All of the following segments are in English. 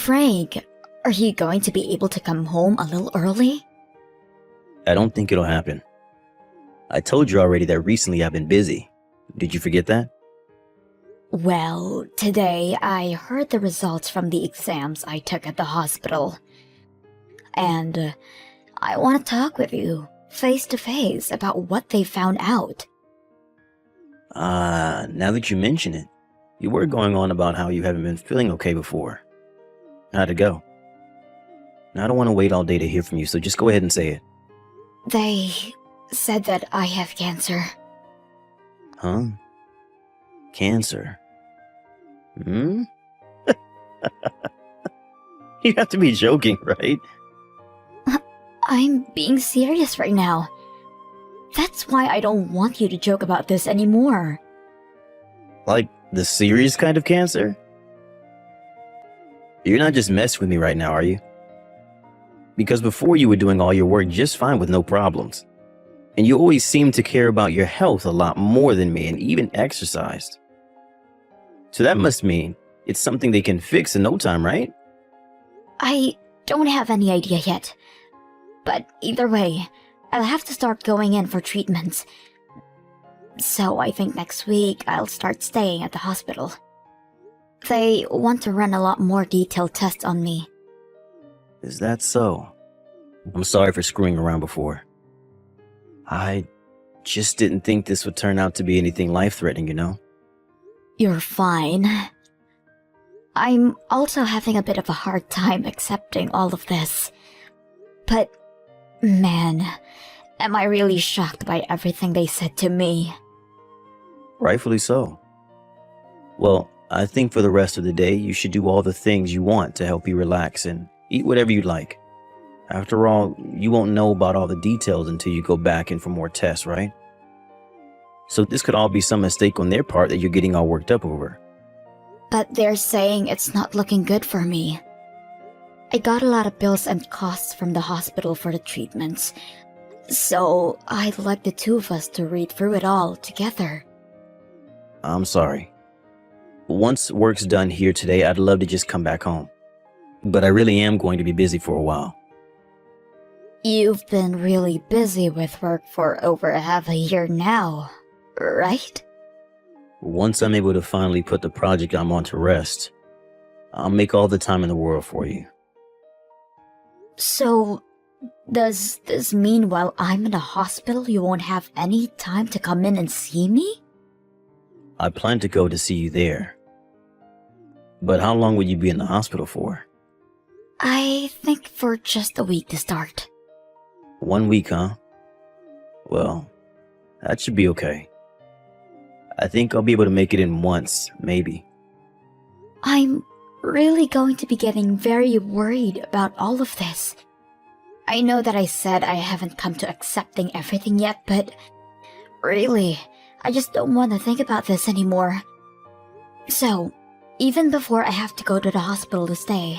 Frank, are you going to be able to come home a little early? I don't think it'll happen. I told you already that recently I've been busy. Did you forget that? Well, today I heard the results from the exams I took at the hospital. And I want to talk with you, face to face, about what they found out. Now that you mention it, you were going on about how you haven't been feeling okay before. How'd it go? Now, I don't want to wait all day to hear from you, so just go ahead and say it. They said that I have cancer. Huh? Cancer? Hmm? You have to be joking, right? I'm being serious right now. That's why I don't want you to joke about this anymore. Like the serious kind of cancer? You're not just messing with me right now, are you? Because before you were doing all your work just fine with no problems. And you always seemed to care about your health a lot more than me and even exercised. So that must mean it's something they can fix in no time, right? I don't have any idea yet. But either way, I'll have to start going in for treatments. So I think next week I'll start staying at the hospital. They want to run a lot more detailed tests on me. Is that so? I'm sorry for screwing around before. I just didn't think this would turn out to be anything life-threatening, you know? You're fine. I'm also having a bit of a hard time accepting all of this. But, man, am I really shocked by everything they said to me. Rightfully so. Well, I think for the rest of the day, you should do all the things you want to help you relax and eat whatever you like. After all, you won't know about all the details until you go back in for more tests, right? So this could all be some mistake on their part that you're getting all worked up over. But they're saying it's not looking good for me. I got a lot of bills and costs from the hospital for the treatments. So I'd like the two of us to read through it all together. I'm sorry. Once work's done here today, I'd love to just come back home. But I really am going to be busy for a while. You've been really busy with work for over half a year now, right? Once I'm able to finally put the project I'm on to rest, I'll make all the time in the world for you. So, does this mean while I'm in the hospital you won't have any time to come in and see me? I plan to go to see you there. But how long will you be in the hospital for? I think for just a week to start. 1 week, huh? Well, that should be okay. I think I'll be able to make it in once, maybe. I'm really going to be getting very worried about all of this. I know that I said I haven't come to accepting everything yet, but really, I just don't want to think about this anymore. So, even before I have to go to the hospital to stay,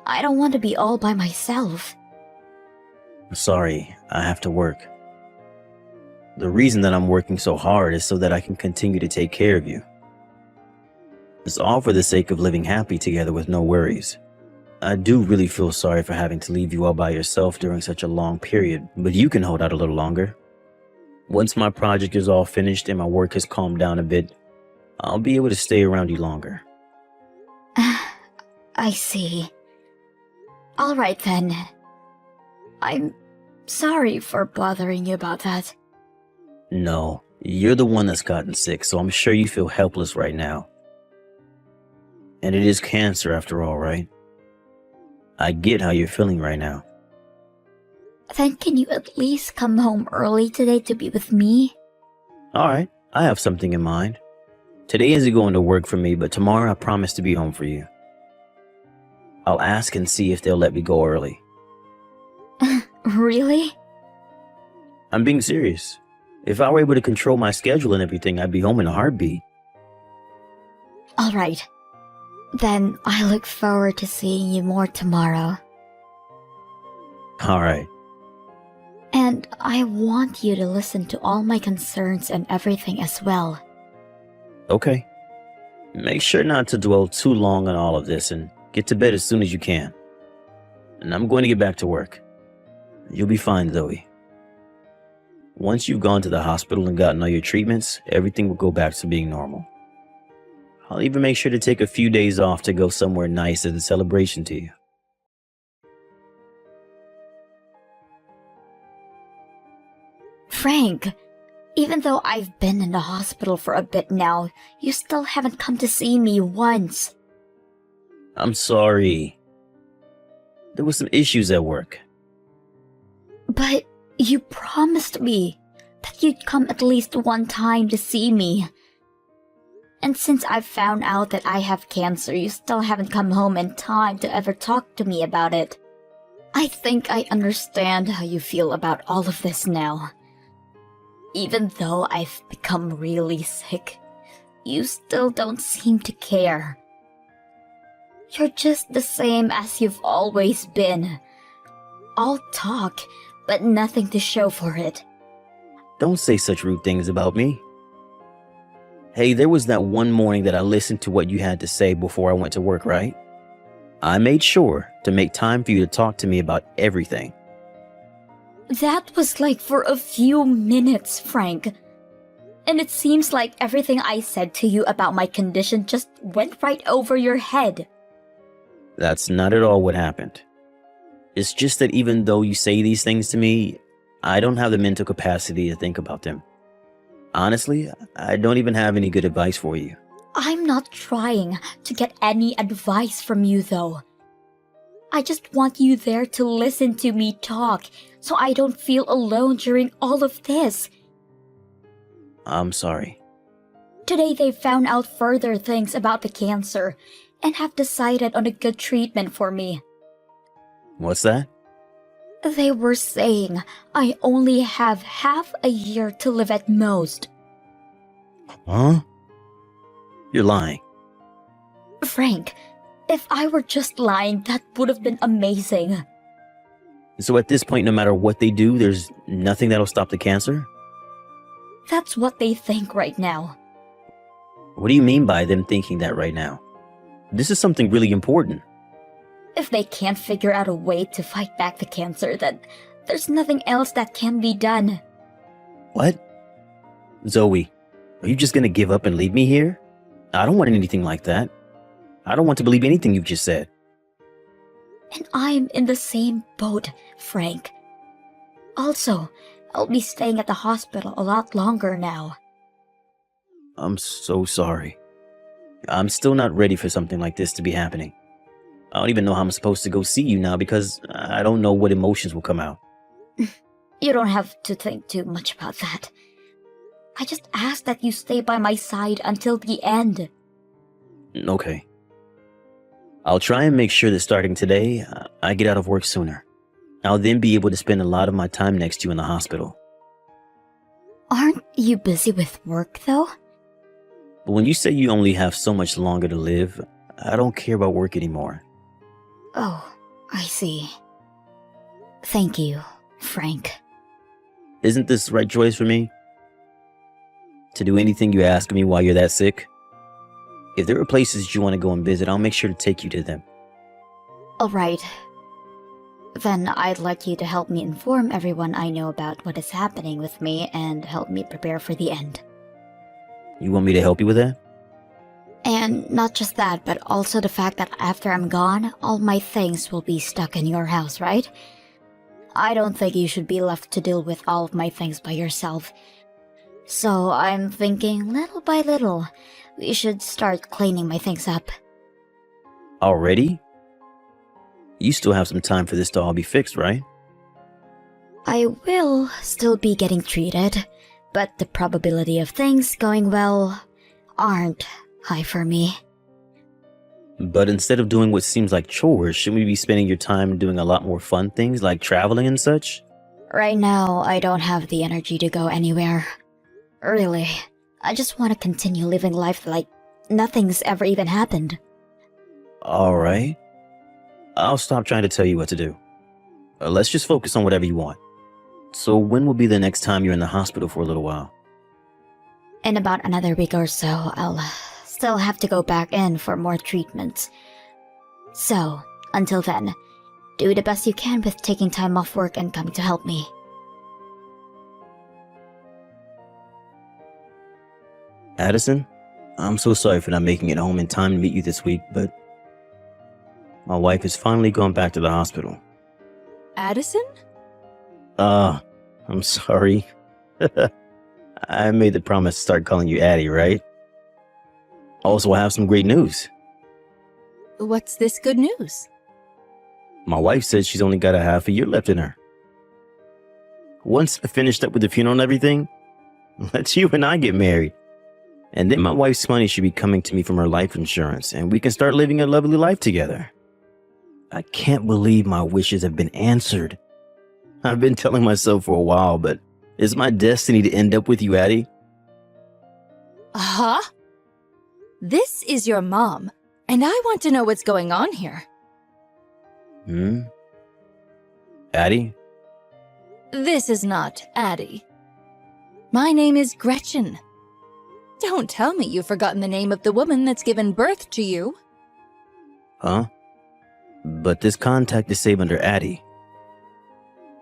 I don't want to be all by myself. Sorry, I have to work. The reason that I'm working so hard is so that I can continue to take care of you. It's all for the sake of living happy together with no worries. I do really feel sorry for having to leave you all by yourself during such a long period, but you can hold out a little longer. Once my project is all finished and my work has calmed down a bit, I'll be able to stay around you longer. I see. All right then. I'm sorry for bothering you about that. No, you're the one that's gotten sick, so I'm sure you feel helpless right now. And it is cancer after all, right? I get how you're feeling right now. Then can you at least come home early today to be with me? Alright, I have something in mind. Today isn't going to work for me, but tomorrow I promise to be home for you. I'll ask and see if they'll let me go early. Really? I'm being serious. If I were able to control my schedule and everything, I'd be home in a heartbeat. All right. Then I look forward to seeing you more tomorrow. Alright. And I want you to listen to all my concerns and everything as well. Okay. Make sure not to dwell too long on all of this and Get to bed as soon as you can. And I'm going to get back to work. You'll be fine, Zoe. Once you've gone to the hospital and gotten all your treatments, everything will go back to being normal. I'll even make sure to take a few days off to go somewhere nice as a celebration to you. Frank, even though I've been in the hospital for a bit now, you still haven't come to see me once. I'm sorry. There were some issues at work. But you promised me that you'd come at least one time to see me. And since I've found out that I have cancer, you still haven't come home in time to ever talk to me about it. I think I understand how you feel about all of this now. Even though I've become really sick, you still don't seem to care. You're just the same as you've always been. All talk, but nothing to show for it. Don't say such rude things about me. Hey, there was that one morning that I listened to what you had to say before I went to work, right? I made sure to make time for you to talk to me about everything. That was like for a few minutes, Frank. And it seems like everything I said to you about my condition just went right over your head. That's not at all what happened. It's just that even though you say these things to me, I don't have the mental capacity to think about them. Honestly, I don't even have any good advice for you. I'm not trying to get any advice from you, though. I just want you there to listen to me talk, so I don't feel alone during all of this. I'm sorry. Today they found out further things about the cancer and have decided on a good treatment for me. What's that? They were saying I only have half a year to live at most. Huh? You're lying. Frank, if I were just lying, that would have been amazing. So at this point, no matter what they do, there's nothing that'll stop the cancer? That's what they think right now. What do you mean by them thinking that right now? This is something really important. If they can't figure out a way to fight back the cancer, then there's nothing else that can be done. What? Zoe, are you just gonna give up and leave me here? I don't want anything like that. I don't want to believe anything you've just said. And I'm in the same boat, Frank. Also, I'll be staying at the hospital a lot longer now. I'm so sorry. I'm still not ready for something like this to be happening. I don't even know how I'm supposed to go see you now because I don't know what emotions will come out. You don't have to think too much about that. I just ask that you stay by my side until the end. Okay. I'll try and make sure that starting today, I get out of work sooner. I'll then be able to spend a lot of my time next to you in the hospital. Aren't you busy with work, though? But when you say you only have so much longer to live, I don't care about work anymore. Oh, I see. Thank you, Frank. Isn't this the right choice for me? To do anything you ask me while you're that sick? If there are places you want to go and visit, I'll make sure to take you to them. Alright. Then I'd like you to help me inform everyone I know about what is happening with me and help me prepare for the end. You want me to help you with that? And not just that, but also the fact that after I'm gone, all my things will be stuck in your house, right? I don't think you should be left to deal with all of my things by yourself. So I'm thinking little by little, we should start cleaning my things up. Already? You still have some time for this to all be fixed, right? I will still be getting treated, but the probability of things going well aren't high for me. But instead of doing what seems like chores, shouldn't we be spending your time doing a lot more fun things like traveling and such? Right now, I don't have the energy to go anywhere. Really, I just want to continue living life like nothing's ever even happened. Alright. I'll stop trying to tell you what to do. Let's just focus on whatever you want. So when will be the next time you're in the hospital for a little while? In about another week or so, I'll still have to go back in for more treatments. So, until then, do the best you can with taking time off work and coming to help me. Addison, I'm so sorry for not making it home in time to meet you this week, but my wife has finally gone back to the hospital. Addison? I'm sorry. I made the promise to start calling you Addie, right? Also, I have some great news. What's this good news? My wife said she's only got a half a year left in her. Once I finished up with the funeral and everything, let's you and I get married. And then my wife's money should be coming to me from her life insurance, and we can start living a lovely life together. I can't believe my wishes have been answered. I've been telling myself for a while, but it's my destiny to end up with you, Addie. Huh? This is your mom, and I want to know what's going on here. Addie? This is not Addie. My name is Gretchen. Don't tell me you've forgotten the name of the woman that's given birth to you. Huh? But this contact is saved under Addie.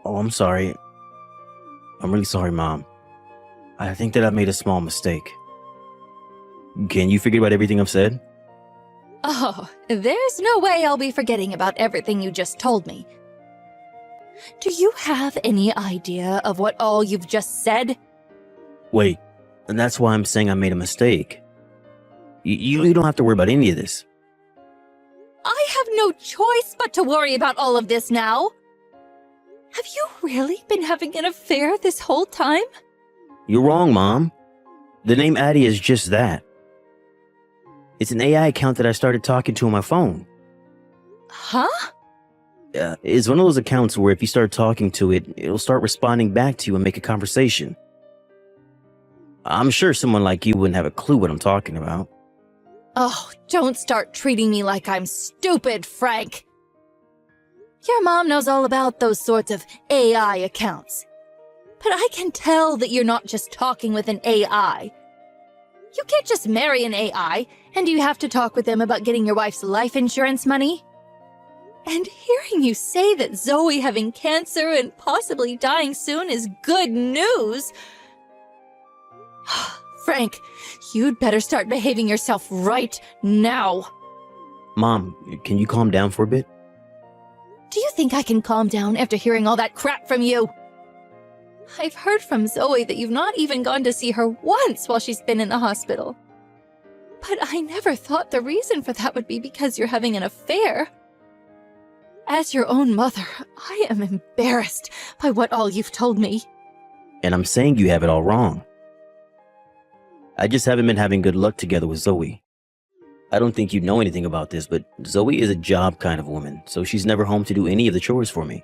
Oh, I'm sorry. I'm really sorry, Mom. I think that I made a small mistake. Can you forget about everything I've said? Oh, there's no way I'll be forgetting about everything you just told me. Do you have any idea of what all you've just said? Wait, and that's why I'm saying I made a mistake. You don't have to worry about any of this. I have no choice but to worry about all of this now. Have you really been having an affair this whole time? You're wrong, Mom. The name Addie is just that. It's an AI account that I started talking to on my phone. Huh? It's one of those accounts where if you start talking to it, it'll start responding back to you and make a conversation. I'm sure someone like you wouldn't have a clue what I'm talking about. Oh, don't start treating me like I'm stupid, Frank. Your mom knows all about those sorts of AI accounts. But I can tell that you're not just talking with an AI. You can't just marry an AI, and you have to talk with them about getting your wife's life insurance money. And hearing you say that Zoe having cancer and possibly dying soon is good news. Frank, you'd better start behaving yourself right now. Mom, can you calm down for a bit? Do you think I can calm down after hearing all that crap from you? I've heard from Zoe that you've not even gone to see her once while she's been in the hospital. But I never thought the reason for that would be because you're having an affair. As your own mother, I am embarrassed by what all you've told me. And I'm saying you have it all wrong. I just haven't been having good luck together with Zoe. I don't think you know anything about this, but Zoe is a job kind of woman, so she's never home to do any of the chores for me.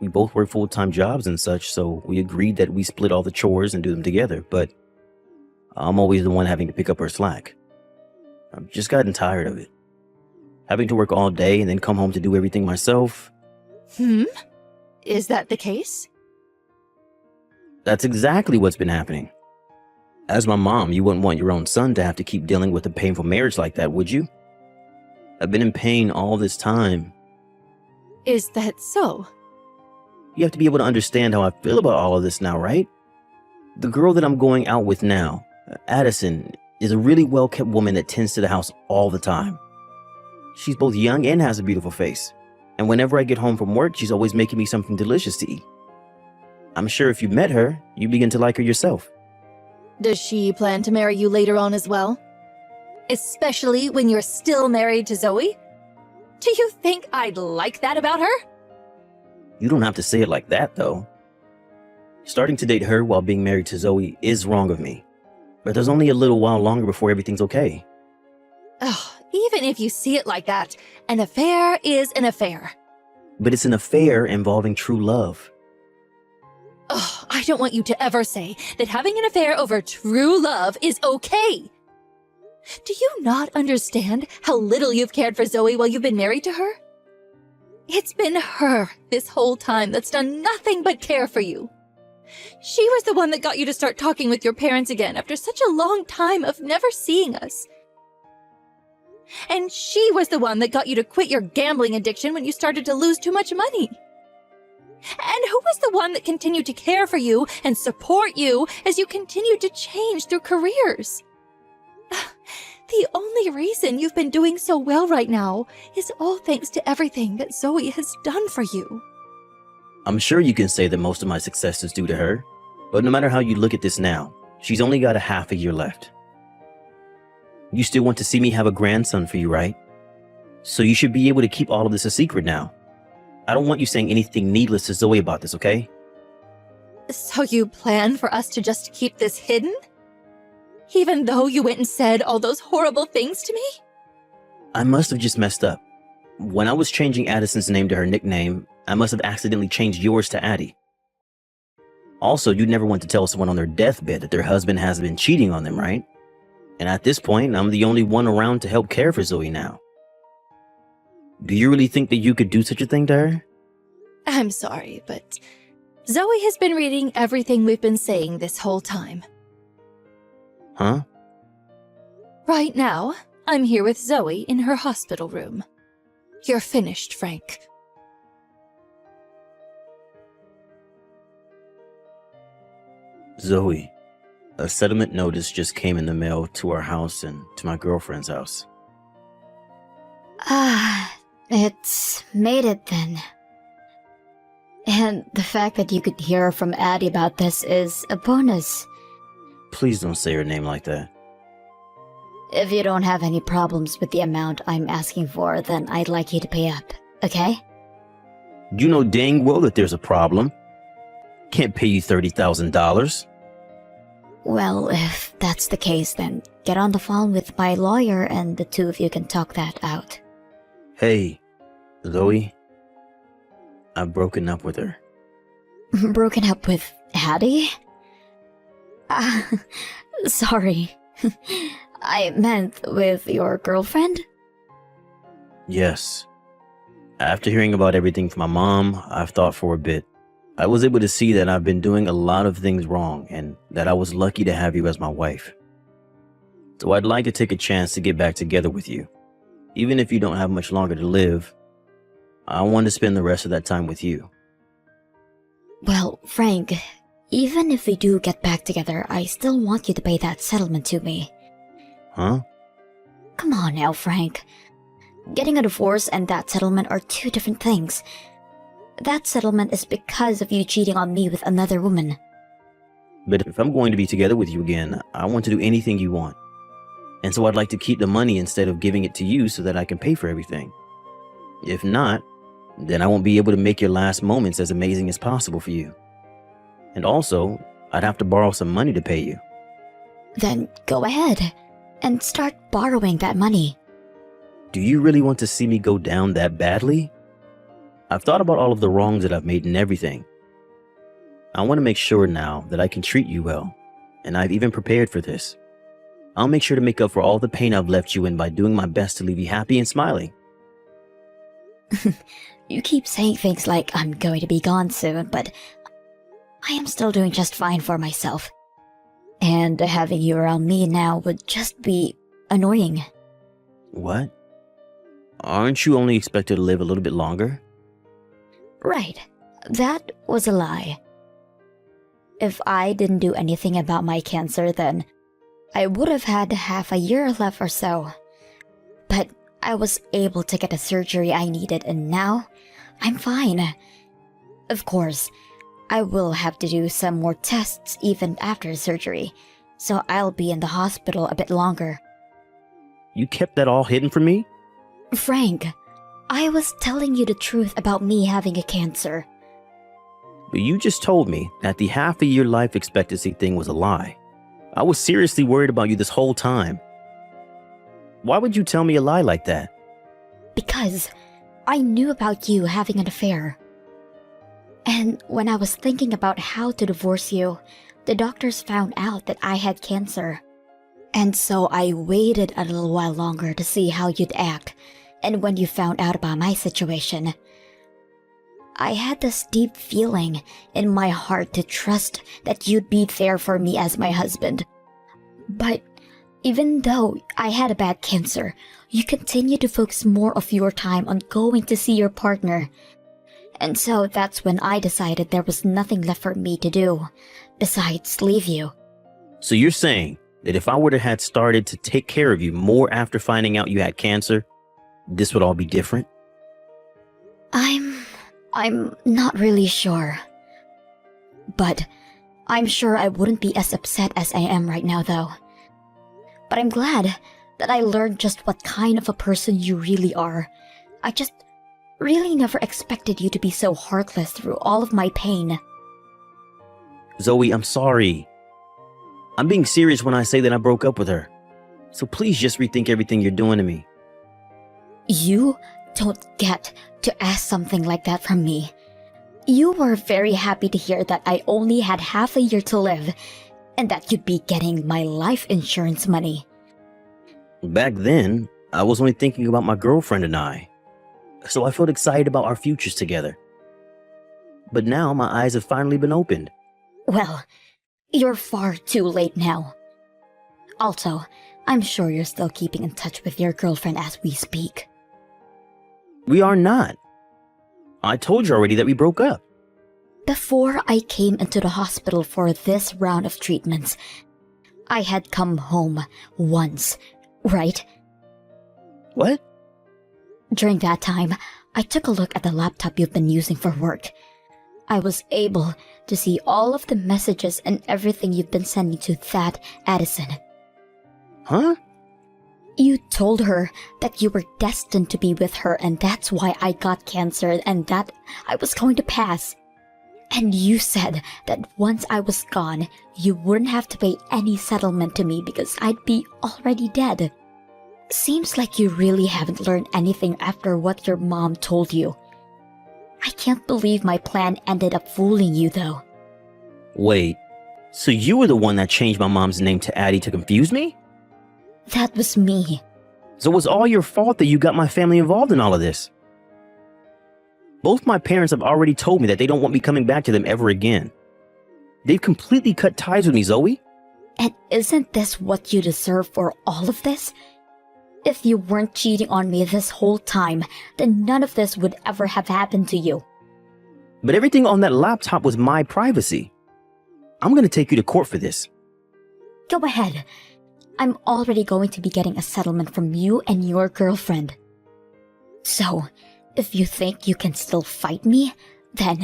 We both work full-time jobs and such, so we agreed that we split all the chores and do them together, but I'm always the one having to pick up her slack. I've just gotten tired of it. Having to work all day and then come home to do everything myself. Is that the case? That's exactly what's been happening. As my mom, you wouldn't want your own son to have to keep dealing with a painful marriage like that, would you? I've been in pain all this time. Is that so? You have to be able to understand how I feel about all of this now, right? The girl that I'm going out with now, Addison, is a really well-kept woman that tends to the house all the time. She's both young and has a beautiful face. And whenever I get home from work, she's always making me something delicious to eat. I'm sure if you met her, you begin to like her yourself. Does she plan to marry you later on as well? Especially when you're still married to Zoe? Do you think I'd like that about her? You don't have to say it like that, though. Starting to date her while being married to Zoe is wrong of me. But there's only a little while longer before everything's okay. Ugh, even if you see it like that, an affair is an affair. But it's an affair involving true love. Ugh, I don't want you to ever say that having an affair over true love is okay. Do you not understand how little you've cared for Zoe while you've been married to her? It's been her this whole time that's done nothing but care for you. She was the one that got you to start talking with your parents again after such a long time of never seeing us. And she was the one that got you to quit your gambling addiction when you started to lose too much money. And who was the one that continued to care for you and support you as you continued to change through careers? The only reason you've been doing so well right now is all thanks to everything that Zoe has done for you. I'm sure you can say that most of my success is due to her, but no matter how you look at this now, she's only got a half a year left. You still want to see me have a grandson for you, right? So you should be able to keep all of this a secret now. I don't want you saying anything needless to Zoe about this, okay? So you plan for us to just keep this hidden? Even though you went and said all those horrible things to me? I must have just messed up. When I was changing Addison's name to her nickname, I must have accidentally changed yours to Addie. Also, you'd never want to tell someone on their deathbed that their husband has been cheating on them, right? And at this point, I'm the only one around to help care for Zoe now. Do you really think that you could do such a thing to her? I'm sorry, but Zoe has been reading everything we've been saying this whole time. Huh? Right now, I'm here with Zoe in her hospital room. You're finished, Frank. Zoe, a settlement notice just came in the mail to our house and to my girlfriend's house. It's made it then. And the fact that you could hear from Addie about this is a bonus. Please don't say her name like that. If you don't have any problems with the amount I'm asking for, then I'd like you to pay up, okay? You know dang well that there's a problem. Can't pay you $30,000. Well, if that's the case, then get on the phone with my lawyer and the two of you can talk that out. Hey, Zoe, I've broken up with her. Broken up with Addie? Sorry. I meant with your girlfriend? Yes. After hearing about everything from my mom, I've thought for a bit. I was able to see that I've been doing a lot of things wrong and that I was lucky to have you as my wife. So I'd like to take a chance to get back together with you. Even if you don't have much longer to live, I want to spend the rest of that time with you. Well, Frank, even if we do get back together, I still want you to pay that settlement to me. Huh? Come on now, Frank. Getting a divorce and that settlement are two different things. That settlement is because of you cheating on me with another woman. But if I'm going to be together with you again, I want to do anything you want. And so I'd like to keep the money instead of giving it to you so that I can pay for everything. If not, then I won't be able to make your last moments as amazing as possible for you. And also, I'd have to borrow some money to pay you. Then go ahead and start borrowing that money. Do you really want to see me go down that badly? I've thought about all of the wrongs that I've made and everything. I want to make sure now that I can treat you well, and I've even prepared for this. I'll make sure to make up for all the pain I've left you in by doing my best to leave you happy and smiling. You keep saying things like I'm going to be gone soon, but I am still doing just fine for myself. And having you around me now would just be annoying. What? Aren't you only expected to live a little bit longer? Right. That was a lie. If I didn't do anything about my cancer, then I would have had half a year left or so. But I was able to get the surgery I needed, and now I'm fine. Of course, I will have to do some more tests even after surgery, so I'll be in the hospital a bit longer. You kept that all hidden from me? Frank, I was telling you the truth about me having a cancer. But you just told me that the half-a-year life expectancy thing was a lie. I was seriously worried about you this whole time. Why would you tell me a lie like that? Because I knew about you having an affair. And when I was thinking about how to divorce you, the doctors found out that I had cancer. And so I waited a little while longer to see how you'd act. And when you found out about my situation, I had this deep feeling in my heart to trust that you'd be there for me as my husband. But Even though I had a bad cancer, you continue to focus more of your time on going to see your partner. And so that's when I decided there was nothing left for me to do, besides leave you. So you're saying that if I would have had started to take care of you more after finding out you had cancer, this would all be different? I'm not really sure. But I'm sure I wouldn't be as upset as I am right now, though. But I'm glad that I learned just what kind of a person you really are. I just really never expected you to be so heartless through all of my pain. Zoe, I'm sorry. I'm being serious when I say that I broke up with her. So please just rethink everything you're doing to me. You don't get to ask something like that from me. You were very happy to hear that I only had half a year to live, and that you'd be getting my life insurance money. Back then, I was only thinking about my girlfriend and I. So I felt excited about our futures together. But now my eyes have finally been opened. Well, you're far too late now. Also, I'm sure you're still keeping in touch with your girlfriend as we speak. We are not. I told you already that we broke up. Before I came into the hospital for this round of treatments, I had come home once, right? What? During that time, I took a look at the laptop you've been using for work. I was able to see all of the messages and everything you've been sending to that Addison. Huh? You told her that you were destined to be with her and that's why I got cancer and that I was going to pass. And you said that once I was gone, you wouldn't have to pay any settlement to me because I'd be already dead. Seems like you really haven't learned anything after what your mom told you. I can't believe my plan ended up fooling you though. Wait, so you were the one that changed my mom's name to Addie to confuse me? That was me. So it was all your fault that you got my family involved in all of this. Both my parents have already told me that they don't want me coming back to them ever again. They've completely cut ties with me, Zoe. And isn't this what you deserve for all of this? If you weren't cheating on me this whole time, then none of this would ever have happened to you. But everything on that laptop was my privacy. I'm gonna take you to court for this. Go ahead. I'm already going to be getting a settlement from you and your girlfriend. So, if you think you can still fight me, then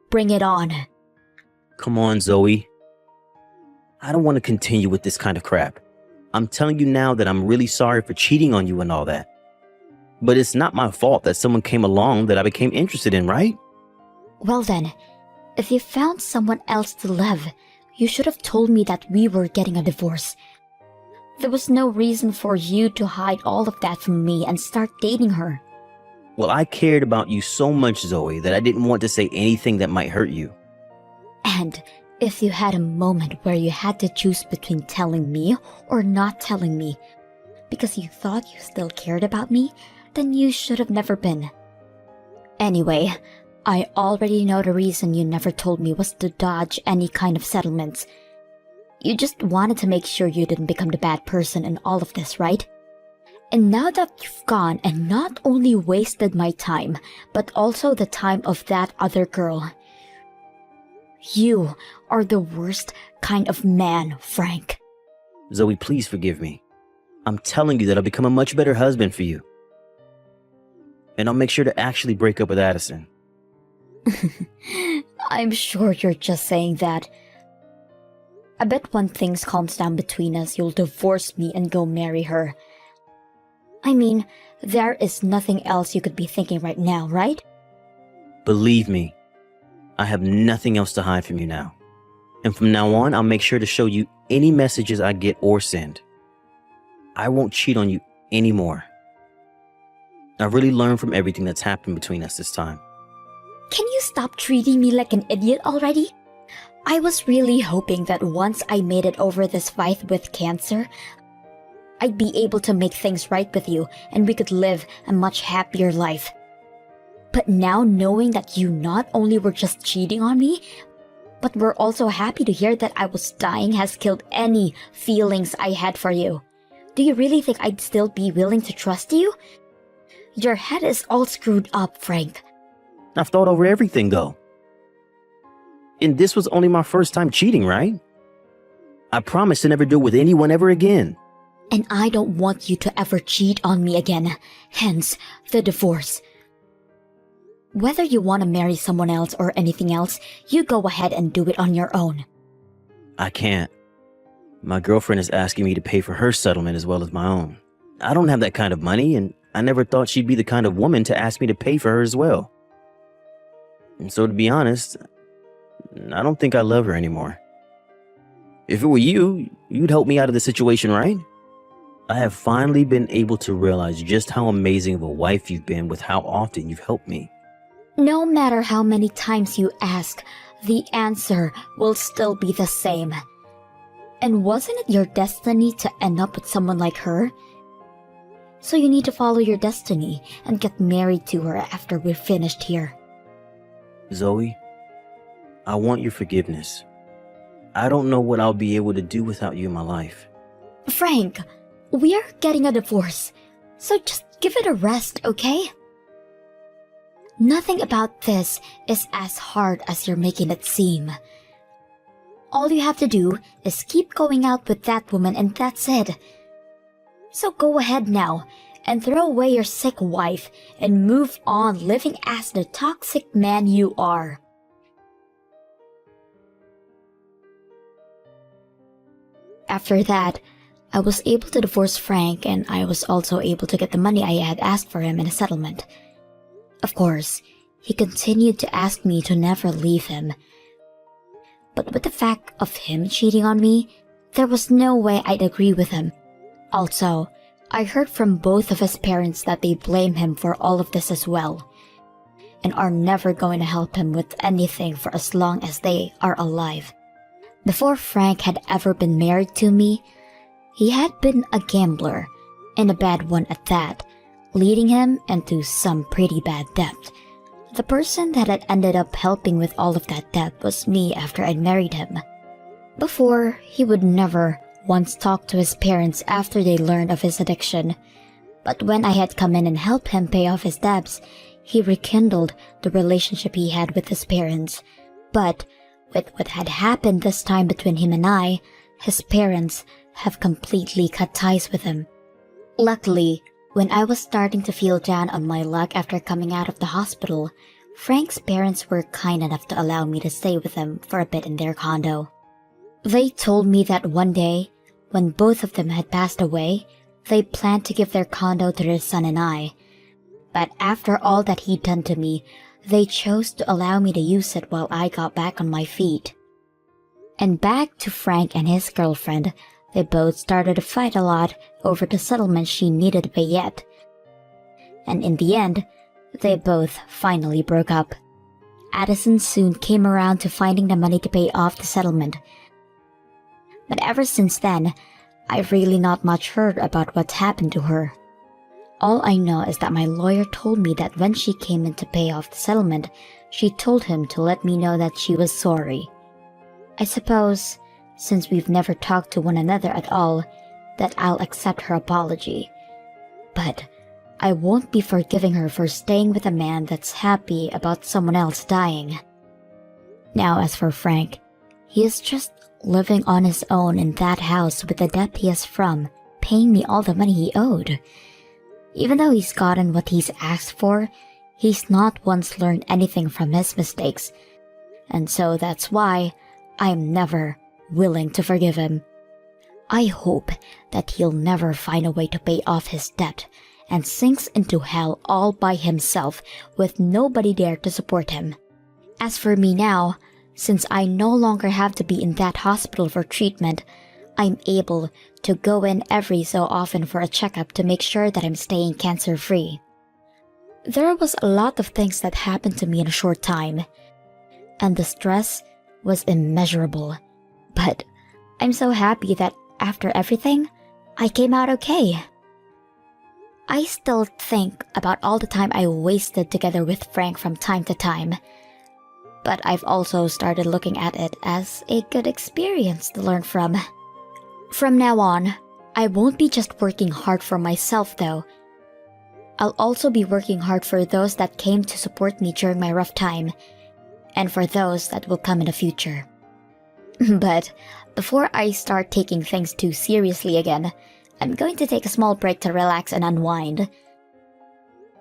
bring it on. Come on, Zoe. I don't want to continue with this kind of crap. I'm telling you now that I'm really sorry for cheating on you and all that. But it's not my fault that someone came along that I became interested in, right? Well then, if you found someone else to love, you should have told me that we were getting a divorce. There was no reason for you to hide all of that from me and start dating her. Well, I cared about you so much, Zoe, that I didn't want to say anything that might hurt you. And if you had a moment where you had to choose between telling me or not telling me, because you thought you still cared about me, then you should have never been. Anyway, I already know the reason you never told me was to dodge any kind of settlements. You just wanted to make sure you didn't become the bad person in all of this, right? And now that you've gone and not only wasted my time, but also the time of that other girl, you are the worst kind of man, Frank. Zoe, please forgive me. I'm telling you that I'll become a much better husband for you. And I'll make sure to actually break up with Addison. I'm sure you're just saying that. I bet when things calms down between us, you'll divorce me and go marry her. I mean, there is nothing else you could be thinking right now, right? Believe me, I have nothing else to hide from you now. And from now on, I'll make sure to show you any messages I get or send. I won't cheat on you anymore. I've really learned from everything that's happened between us this time. Can you stop treating me like an idiot already? I was really hoping that once I made it over this fight with cancer, I'd be able to make things right with you and we could live a much happier life. But now knowing that you not only were just cheating on me, but were also happy to hear that I was dying has killed any feelings I had for you. Do you really think I'd still be willing to trust you? Your head is all screwed up, Frank. I've thought over everything, though. And this was only my first time cheating, right? I promise to never do it with anyone ever again. And I don't want you to ever cheat on me again. Hence, the divorce. Whether you want to marry someone else or anything else, you go ahead and do it on your own. I can't. My girlfriend is asking me to pay for her settlement as well as my own. I don't have that kind of money, and I never thought she'd be the kind of woman to ask me to pay for her as well. And so, to be honest, I don't think I love her anymore. If it were you, you'd help me out of the situation, right? I have finally been able to realize just how amazing of a wife you've been with how often you've helped me. No matter how many times you ask, the answer will still be the same. And wasn't it your destiny to end up with someone like her? So you need to follow your destiny and get married to her after we're finished here. Zoe, I want your forgiveness. I don't know what I'll be able to do without you in my life. Frank, we are getting a divorce, so just give it a rest, okay? Nothing about this is as hard as you're making it seem. All you have to do is keep going out with that woman and that's it. So go ahead now and throw away your sick wife and move on living as the toxic man you are. After that, I was able to divorce Frank, and I was also able to get the money I had asked for him in a settlement. Of course, he continued to ask me to never leave him. But with the fact of him cheating on me, there was no way I'd agree with him. Also, I heard from both of his parents that they blame him for all of this as well, and are never going to help him with anything for as long as they are alive. Before Frank had ever been married to me, he had been a gambler, and a bad one at that, leading him into some pretty bad debt. The person that had ended up helping with all of that debt was me after I'd married him. Before, he would never once talk to his parents after they learned of his addiction, but when I had come in and helped him pay off his debts, he rekindled the relationship he had with his parents. But with what had happened this time between him and I, his parents have completely cut ties with him. Luckily, when I was starting to feel down on my luck after coming out of the hospital, Frank's parents were kind enough to allow me to stay with them for a bit in their condo. They told me that one day, when both of them had passed away, they planned to give their condo to their son and I. But after all that he'd done to me, they chose to allow me to use it while I got back on my feet. And back to Frank and his girlfriend, they both started to fight a lot over the settlement she needed to pay yet. And in the end, they both finally broke up. Addison soon came around to finding the money to pay off the settlement. But ever since then, I've really not much heard about what's happened to her. All I know is that my lawyer told me that when she came in to pay off the settlement, she told him to let me know that she was sorry. I suppose, since we've never talked to one another at all, that I'll accept her apology. But I won't be forgiving her for staying with a man that's happy about someone else dying. Now as for Frank, he is just living on his own in that house with the debt he has from paying me all the money he owed. Even though he's gotten what he's asked for, he's not once learned anything from his mistakes, and so that's why I'm never willing to forgive him. I hope that he'll never find a way to pay off his debt and sinks into hell all by himself with nobody there to support him. As for me now, since I no longer have to be in that hospital for treatment, I'm able to go in every so often for a checkup to make sure that I'm staying cancer-free. There was a lot of things that happened to me in a short time, and the stress was immeasurable. But I'm so happy that after everything, I came out okay. I still think about all the time I wasted together with Frank from time to time, but I've also started looking at it as a good experience to learn from. From now on, I won't be just working hard for myself, though. I'll also be working hard for those that came to support me during my rough time, and for those that will come in the future. But before I start taking things too seriously again, I'm going to take a small break to relax and unwind.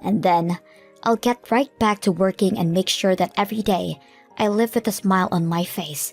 And then, I'll get right back to working and make sure that every day I live with a smile on my face.